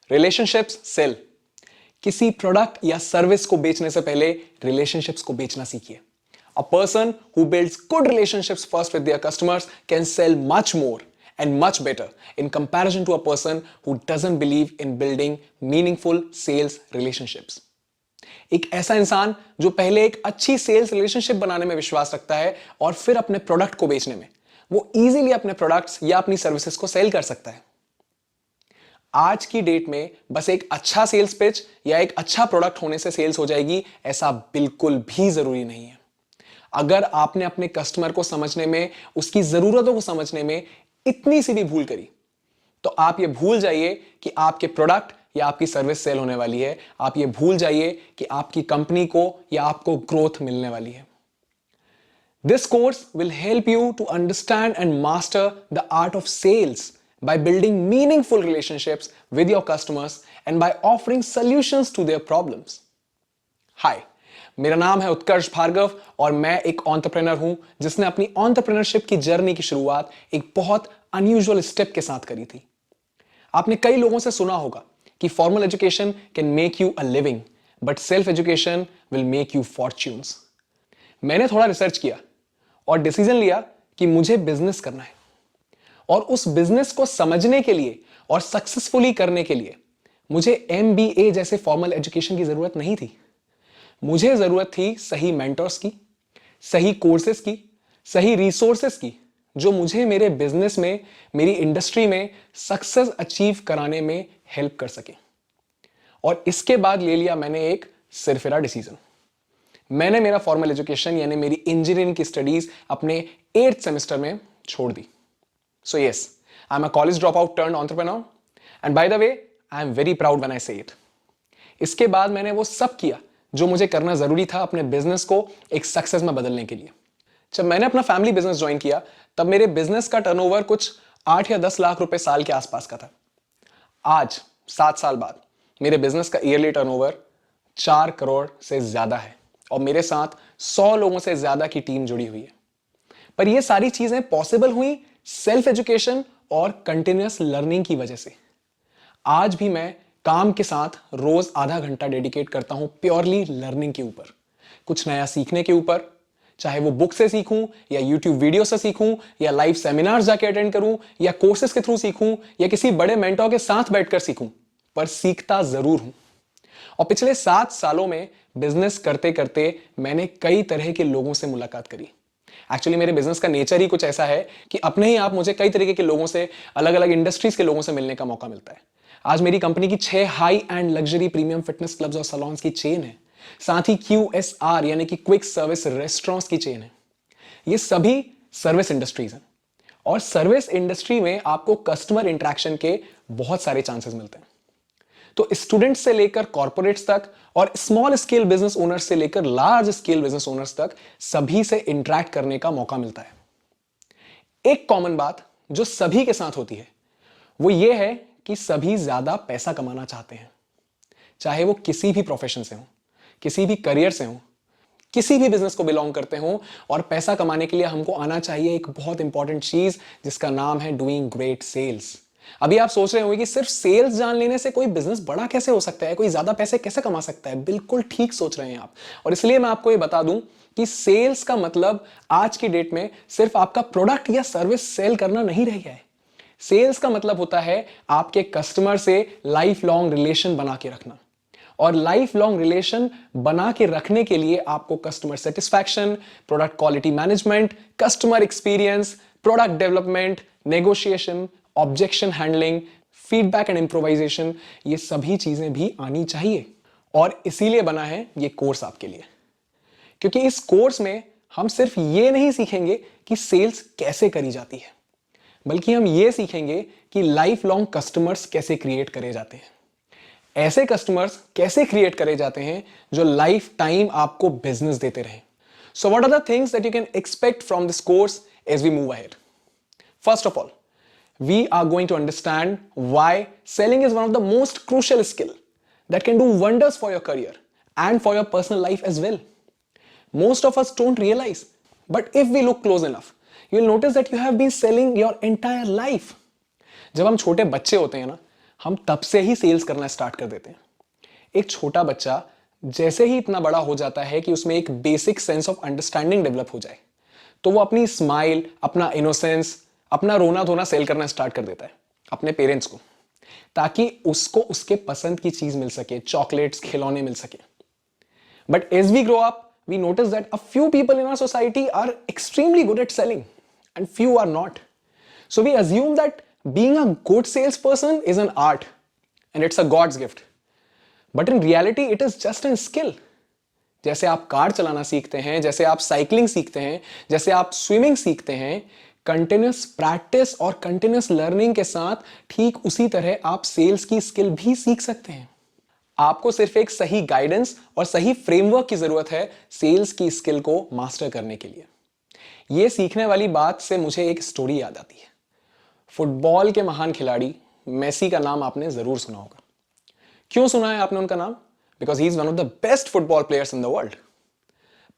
Relationships sell. किसी product या service को बेचने से पहले रिलेशनशिप्स को बेचना सीखिए। A person who builds good relationships first with their customers can sell much more and much better in comparison to a person who doesn't believe in building meaningful sales relationships. एक ऐसा इंसान जो पहले एक अच्छी सेल्स रिलेशनशिप बनाने में विश्वास रखता है और फिर अपने प्रोडक्ट को बेचने में, वो इजीली अपने प्रोडक्ट्स या अपनी सर्विसेज को सेल कर सकता है। आज की डेट में बस एक अच्छा सेल्स पिच या एक अच्छा प्रोडक्ट होने से सेल्स हो जाएगी, ऐसा बिल्कुल भी जरूरी नहीं है। अगर आपने अपने कस्टमर को समझने में, उसकी जरूरतों को समझने में इतनी सी भी भूल करी, तो आप ये भूल जाइए कि आपके प्रोडक्ट या आपकी सर्विस सेल होने वाली है। आप ये भूल जाइए कि आपकी कंपनी को या आपको ग्रोथ मिलने वाली है। This course will help you to understand and master the art of sales by building meaningful relationships with your customers and by offering solutions to their problems. Hi, मेरा नाम है उत्कर्ष भार्गव और मैं एक एंटरप्रेन्योर हूं जिसने अपनी एंटरप्रेन्योरशिप की जर्नी की शुरुआत एक बहुत अनयूजुअल स्टेप के साथ करी थी। आपने कई लोगों से सुना होगा कि formal education can make you a living but self education will make you fortunes. मैंने थोड़ा रिसर्च किया और डिसीजन लिया कि मुझे बिजनेस करना है, और उस बिजनेस को समझने के लिए और सक्सेसफुली करने के लिए मुझे MBA जैसे फॉर्मल एजुकेशन की जरूरत नहीं थी। मुझे जरूरत थी सही मेंटर्स की, सही कोर्सेज की, सही रिसोर्सेज की, जो मुझे मेरे बिजनेस में, मेरी इंडस्ट्री में सक्सेस अचीव कराने में हेल्प कर सके। और इसके बाद ले लिया मैंने एक सिरफिरा डिसीजन। मैंने मेरा फॉर्मल एजुकेशन यानी मेरी इंजीनियरिंग की स्टडीज अपने 8th सेमेस्टर में छोड़ दी। So yes, I am a college drop out turned entrepreneur and by the way I am very proud when I say it. इसके बाद मैंने वो सब किया जो मुझे करना जरूरी था अपने बिजनेस को एक सक्सेस में बदलने के लिए। जब मैंने अपना फैमिली बिजनेस ज्वाइन किया तब मेरे बिजनेस का टर्नओवर कुछ 8 या 10 लाख रुपए साल के आसपास का था। आज 7 साल बाद मेरे बिजनेस का ईयरली टर्नओवर 4 करोड़ से ज्यादा है और मेरे साथ 100 लोगों से ज्यादा की टीम जुड़ी हुई है। पर ये सारी चीजें पॉसिबल हुई सेल्फ एजुकेशन और कंटिन्यूअस लर्निंग की वजह से। आज भी मैं काम के साथ रोज आधा घंटा डेडिकेट करता हूं प्योरली लर्निंग के ऊपर, कुछ नया सीखने के ऊपर, चाहे वो बुक से सीखूं या यूट्यूब वीडियो से सीखूं या लाइव सेमिनार जाके अटेंड करूं या कोर्सेज के थ्रू सीखूं या किसी बड़े मेंटोर के साथ बैठकर सीखूं, पर सीखता जरूर हूं। और पिछले 7 सालों में बिजनेस करते करते मैंने कई तरह के लोगों से मुलाकात करी। एक्चुअली मेरे बिजनेस का नेचर ही कुछ ऐसा है कि अपने ही आप मुझे कई तरीके के लोगों से, अलग अलग इंडस्ट्रीज के लोगों से मिलने का मौका मिलता है। आज मेरी कंपनी की 6 high and luxury premium fitness clubs और सैलून्स की चेन है। साथ ही QSR यानी कि क्विक सर्विस रेस्टोरेंट्स की चेन है। ये सभी सर्विस इंडस्ट्रीज हैं और सर्विस इंडस्ट्री में आपको कस्टमर इंटरेक्शन के बहुत सारे चांसेस मिलते हैं। तो स्टूडेंट्स से लेकर कॉर्पोरेट्स तक और स्मॉल स्केल बिजनेस ओनर्स से लेकर लार्ज स्केल बिजनेस ओनर्स तक सभी से इंटरेक्ट करने का मौका मिलता है। एक कॉमन बात जो सभी के साथ होती है वो ये है कि सभी ज्यादा पैसा कमाना चाहते हैं, चाहे वो किसी भी प्रोफेशन से हो, किसी भी करियर से हो, किसी भी बिजनेस को बिलोंग करते हो। और पैसा कमाने के लिए हमको आना चाहिए एक बहुत इंपॉर्टेंट चीज जिसका नाम है डूइंग ग्रेट सेल्स। अभी आप सोच रहे होंगे कि सिर्फ सेल्स जान लेने से कोई बिजनेस बड़ा कैसे हो सकता है, कोई ज्यादा पैसे कैसे कमा सकता है। बिल्कुल ठीक सोच रहे हैं आप। और इसलिए मैं आपको ये बता दूं कि सेल्स का मतलब आज की डेट में सिर्फ आपका प्रोडक्ट या सर्विस सेल करना नहीं रह गया है। सेल्स का मतलब होता है आपके कस्टमर से लाइफ लॉन्ग रिलेशन बना के रखना। और लाइफ लॉन्ग रिलेशन बना के रखने के लिए आपको customer satisfaction, product quality management, customer experience, product development, negotiation, objection handling, feedback and improvisation, ये सभी चीजें भी आनी चाहिए। और इसीलिए बना है ये कोर्स आपके लिए, क्योंकि इस कोर्स में हम सिर्फ ये नहीं सीखेंगे कि सेल्स कैसे करी जाती है, बल्कि हम ये सीखेंगे कि लाइफ लॉन्ग कस्टमर्स कैसे क्रिएट करे जाते हैं। ऐसे कस्टमर्स कैसे क्रिएट करे जाते हैं जो लाइफ टाइम आपको बिजनेस देते रहें। So what are the things that you can expect from this course as we move ahead? First of all, we are going to understand why selling is one of the most crucial skill that can do wonders for your career and for your personal life as well. Most of us don't realize, but if we look close enough, you will notice that you have been selling your entire life. जब हम छोटे बच्चे होते हैं ना, हम तब से ही सेल्स करना स्टार्ट कर देते हैं। एक छोटा बच्चा जैसे ही इतना बड़ा हो जाता है कि उसमें एक basic sense of understanding develop हो जाए, तो वो अपनी स्माइल, अपना इनोसेंस, अपना रोना धोना सेल करना स्टार्ट कर देता है अपने पेरेंट्स को, ताकि उसको उसके पसंद की चीज मिल सके, चॉकलेट्स, खिलौने मिल सके। But as we grow up, we notice that a few people in our society are extremely good at selling and few are not. So we assume that being a good salesperson is an art and it's a God's gift. But in reality, it is just a skill. जैसे आप car चलाना सीखते हैं, जैसे आप cycling सीखते हैं, जैसे आप स्विमिंग सीखते हैं, कंटिन्यूस प्रैक्टिस और कंटिन्यूस लर्निंग के साथ ठीक उसी तरह आप सेल्स की स्किल भी सीख सकते हैं। आपको सिर्फ एक सही गाइडेंस और सही फ्रेमवर्क की जरूरत है सेल्स की स्किल को मास्टर करने के लिए। यह सीखने वाली बात से मुझे एक स्टोरी याद आती है। फुटबॉल के महान खिलाड़ी मेसी का नाम आपने जरूर सुना होगा। क्यों सुना है आपने उनका नाम? Because he is one of the best football players in the world.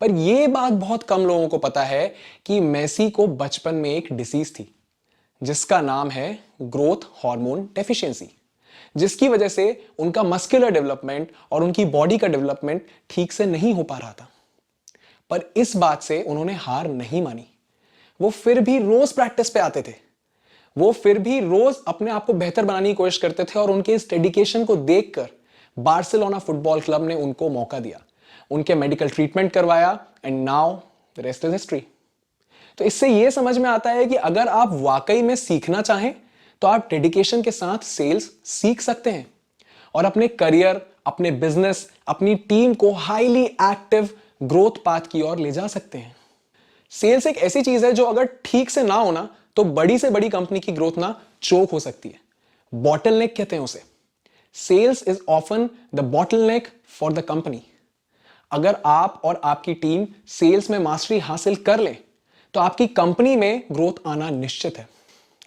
पर यह बात बहुत कम लोगों को पता है कि मेसी को बचपन में एक डिसीज थी जिसका नाम है ग्रोथ हार्मोन डेफिशिएंसी, जिसकी वजह से उनका मस्कुलर डेवलपमेंट और उनकी बॉडी का डेवलपमेंट ठीक से नहीं हो पा रहा था। पर इस बात से उन्होंने हार नहीं मानी। वो फिर भी रोज प्रैक्टिस पे आते थे, वो फिर भी रोज अपने आप को बेहतर बनाने की कोशिश करते थे और उनके इस डेडिकेशन को देखकर बार्सिलोना फुटबॉल क्लब ने उनको मौका दिया, उनके मेडिकल ट्रीटमेंट करवाया and now the rest is history. तो इससे यह समझ में आता है कि अगर आप वाकई में सीखना चाहें तो आप डेडिकेशन के साथ सेल्स सीख सकते हैं और अपने करियर, अपने बिजनेस, अपनी टीम को हाईली एक्टिव ग्रोथ पाथ की ओर ले जा सकते हैं। सेल्स एक ऐसी चीज है जो अगर ठीक से ना होना तो बड़ी से बड़ी कंपनी की ग्रोथ ना चोक हो सकती है। बॉटलनेक कहते हैं उसे। Sales is often the bottleneck for the company. अगर आप और आपकी टीम सेल्स में मास्टरी हासिल कर ले तो आपकी कंपनी में ग्रोथ आना निश्चित है।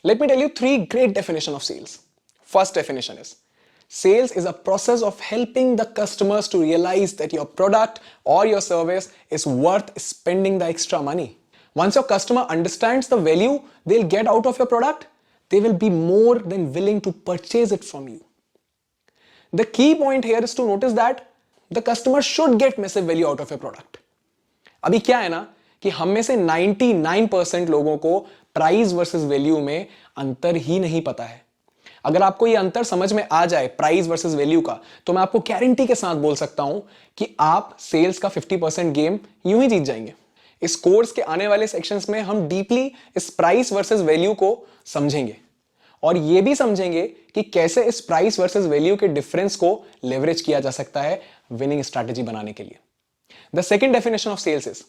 Let me tell you 3 great definitions of sales. First definition is, sales is a process of helping the customers to realize that your product or your service is worth spending the extra money. Once your customer understands the value they'll get out of your product, they will be more than willing to purchase it from you. The key point here is to notice that the customer should get massive value out of your product. अभी क्या है ना कि हम में से 99% लोगों को प्राइस वर्सेस वैल्यू में अंतर ही नहीं पता है। अगर आपको ये अंतर समझ में आ जाए प्राइस वर्सेस वैल्यू का, तो मैं आपको गारंटी के साथ बोल सकता हूं कि आप सेल्स का 50% गेम यूं ही जीत जाएंगे। इस कोर्स के आने वाले सेक्शंस में हम डीपली इस प्राइस वर्सेस वैल्यू को समझेंगे और ये भी समझेंगे कि कैसे इस प्राइस वर्सेस वैल्यू के डिफरेंस को लेवरेज किया जा सकता है विनिंग स्ट्रैटेजी बनाने के लिए। The second definition of sales is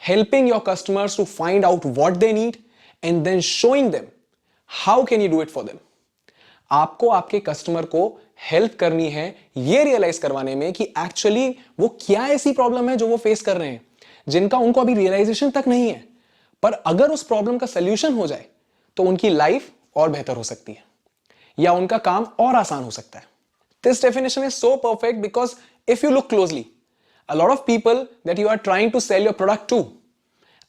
helping your customers to find out what they need and then showing them how can you do it for them. आपको आपके कस्टमर को हेल्प करनी है ये रियलाइज करवाने में कि एक्चुअली वो क्या ऐसी प्रॉब्लम है जो वो फेस कर रहे हैं जिनका उनको अभी रियलाइजेशन तक नहीं है, पर अगर उस प्रॉब्लम का सोल्यूशन हो जाए तो उनकी लाइफ और बेहतर हो सकती है या उनका काम और आसान हो सकता है। This definition is so perfect because if you look closely, a lot of people that you are trying to sell your product to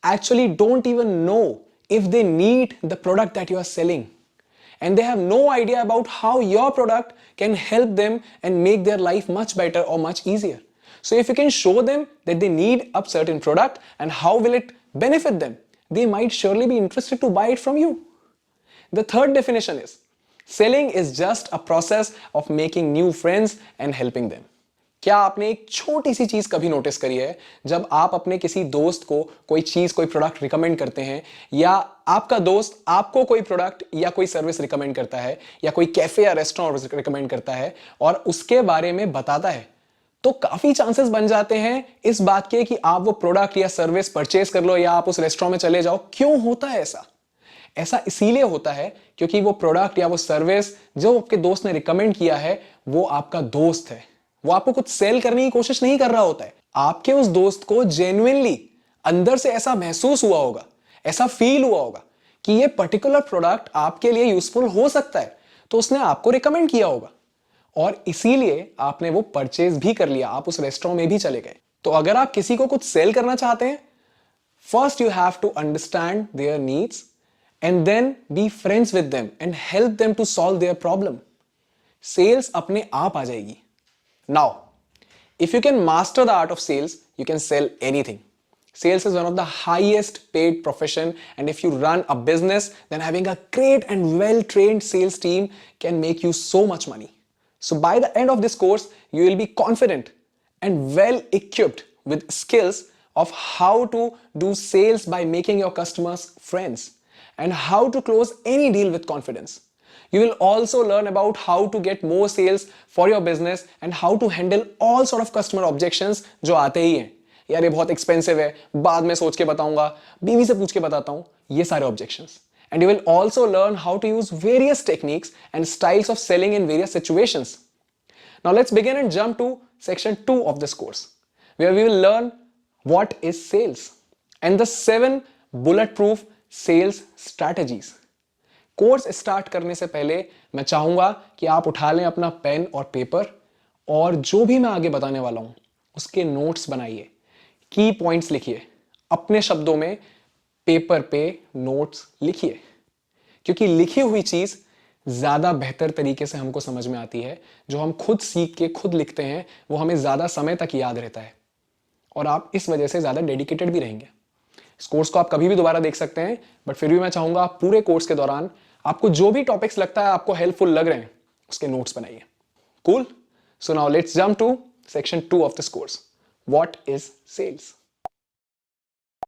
actually don't even know if they need the product that you are selling, and they have no idea about how your product can help them and make their life much better or much easier. So if you can show them that they need a certain product and how will it benefit them, they might surely be interested to buy it from you. The third definition is, selling is just a process of making new friends and helping them. क्या आपने एक छोटी सी चीज कभी notice करी है? जब आप अपने किसी दोस्त को कोई चीज, कोई प्रोडक्ट रिकमेंड करते हैं, या आपका दोस्त आपको कोई प्रोडक्ट या कोई सर्विस रिकमेंड करता है, या कोई कैफे या रेस्टोरेंट रिकमेंड करता है और उसके बारे में बताता है, तो काफी चांसेस बन जाते हैं इस बात के कि आप वो प्रोडक्ट या सर्विस परचेज कर लो या आप उस रेस्टोरेंट में चले जाओ। क्यों होता है ऐसा? ऐसा इसीलिए होता है क्योंकि वो प्रोडक्ट या वो सर्विस जो आपके दोस्त ने रिकमेंड किया है वो आपका दोस्त है। वो आपको कुछ सेल करने की कोशिश नहीं कर रहा होता है। आपके उस दोस्त को जेन्युइनली अंदर से ऐसा महसूस हुआ होगा, ऐसा फील हुआ होगा कि ये पर्टिकुलर प्रोडक्ट आपके लिए यूजफुल हो सकता है, तो उसने आपको रिकमेंड किया होगा और इसीलिए आपने वो परचेज भी कर लिया, आप उस रेस्टोरेंट में भी चले गए। तो अगर आप किसी को कुछ सेल करना चाहते हैं, first you have to understand their needs and then be friends with them and help them to solve their problem. Sales अपने आप आ जाएगी. Now if you can master the art of sales, you can sell anything. Sales is one of the highest paid profession, and if you run a business, then having a great and well-trained sales team can make you so much money. So by the end of this course, you will be confident and well equipped with skills of how to do sales by making your customers friends and how to close any deal with confidence. You will also learn about how to get more sales for your business and how to handle all sort of customer objections जो आते ही हैं. यार ये बहुत expensive है, बाद में सोच के बताऊंगा, बीवी से पूछ के बताता हूं, ये सारे objections. And you will also learn how to use various techniques and styles of selling in various situations. Now let's begin and jump to section 2 of this course, where we will learn what is sales and the 7 bulletproof sales strategies. Course start करने से पहले मैं चाहूंगा कि आप उठा लें अपना पेन और पेपर और जो भी मैं आगे बताने वाला हूं उसके नोट्स बनाइए, की पॉइंट्स लिखिए, अपने शब्दों में पेपर पे नोट्स लिखिए, क्योंकि लिखी हुई चीज ज्यादा बेहतर तरीके से हमको समझ में आती है. जो हम खुद सीख के खुद लिखते हैं वो हमें ज्यादा समय तक याद रहता है और आप इस वजह से ज्यादा डेडिकेटेड भी रहेंगे. इस कोर्स को आप कभी भी दोबारा देख सकते हैं, बट फिर भी मैं चाहूंगा आप पूरे कोर्स के दौरान आपको जो भी टॉपिक्स लगता है आपको हेल्पफुल लग रहे हैं उसके नोट्स बनाइए. Cool. So now let's jump to section 2 of this course. What is sales.